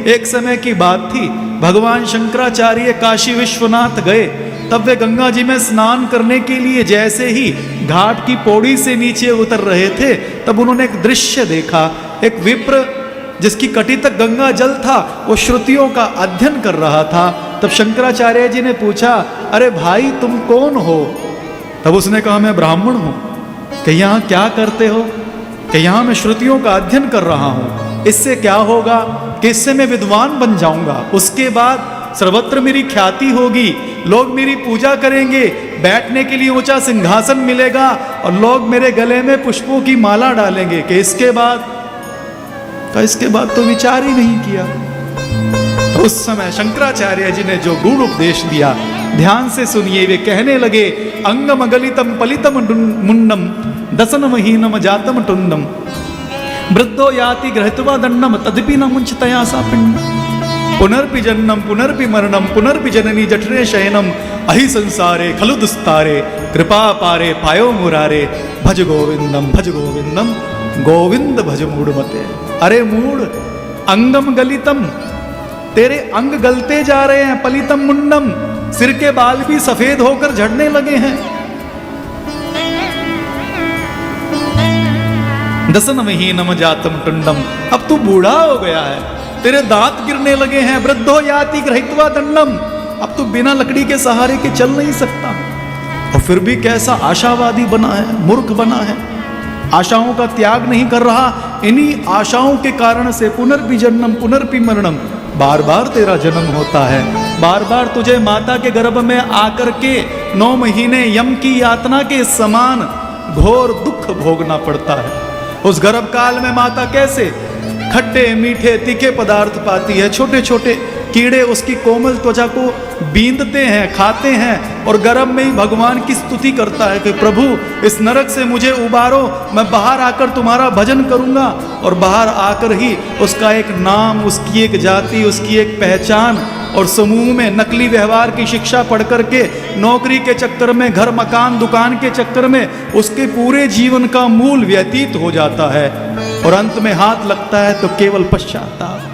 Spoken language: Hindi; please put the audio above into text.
एक समय की बात थी, भगवान शंकराचार्य काशी विश्वनाथ गए, तब वे गंगा जी में स्नान करने के लिए जैसे ही घाट की पौड़ी से नीचे उतर रहे थे, तब उन्होंने एक दृश्य देखा। एक विप्र जिसकी कटी तक गंगा जल था, वो श्रुतियों का अध्ययन कर रहा था। तब शंकराचार्य जी ने पूछा, अरे भाई तुम कौन हो? तब उसने कहा, मैं ब्राह्मण हूं। कि यहाँ क्या करते हो? कि यहाँ मैं श्रुतियों का अध्ययन कर रहा हूं। इससे क्या होगा कि इससे मैं विद्वान बन जाऊंगा, उसके बाद सर्वत्र मेरी ख्याति होगी, लोग मेरी पूजा करेंगे, बैठने के लिए ऊंचा सिंहासन मिलेगा और लोग मेरे गले में पुष्पों की माला डालेंगे। कि इसके बाद तो विचार ही नहीं किया। तो उस समय शंकराचार्य जी ने जो गुण उपदेश दिया, ध्यान से सुनिए। वे कहने लगे, अंगम गलितम पलितम मुंडम दसन महीनम जातम टुंडम वृद्धो याति गृहीत्वा दंडम तदपि न मुंचतया सा पिंड पुनर्पि जन्नम पुनर्पि मरणम पुनर्पि जननी जठरे शयनम अहि संसारे खलु दुस्तारे कृपा पारे पायो मुरारे भज गोविंदम गोविंद भज मूढ़मते। अरे मूढ़, अंगम गलितम, तेरे अंग गलते जा रहे हैं, पलितम मुंडम, सिर के बाल भी सफेद होकर झड़ने लगे हैं, दसन महीनम जातम टुंडम, अब तू बूढ़ा हो गया है, तेरे दांत गिरने लगे हैं, वृद्धो याति गृहीत्वा दंडम, अब तू बिना लकड़ी के सहारे के चल नहीं सकता। और फिर भी कैसा आशावादी बना है, मूर्ख बना है, आशाओं का त्याग नहीं कर रहा। इन्हीं आशाओं के कारण से पुनर्पि जन्मम पुनर्पि मरणम, बार बार तेरा जन्म होता है, बार बार तुझे माता के गर्भ में आकर के 9 महीने यम की यातना के समान घोर दुख भोगना पड़ता है। उस गर्भ काल में माता कैसे खट्टे मीठे तीखे पदार्थ पाती है, छोटे छोटे कीड़े उसकी कोमल त्वचा को बींदते हैं, खाते हैं, और गर्भ में ही भगवान की स्तुति करता है कि प्रभु इस नरक से मुझे उबारो, मैं बाहर आकर तुम्हारा भजन करूंगा। और बाहर आकर ही उसका एक नाम, उसकी एक जाति, उसकी एक पहचान, और समूह में नकली व्यवहार की शिक्षा पढ़ करके नौकरी के चक्कर में, घर मकान दुकान के चक्कर में उसके पूरे जीवन का मूल व्यतीत हो जाता है। और अंत में हाथ लगता है तो केवल पश्चाताप।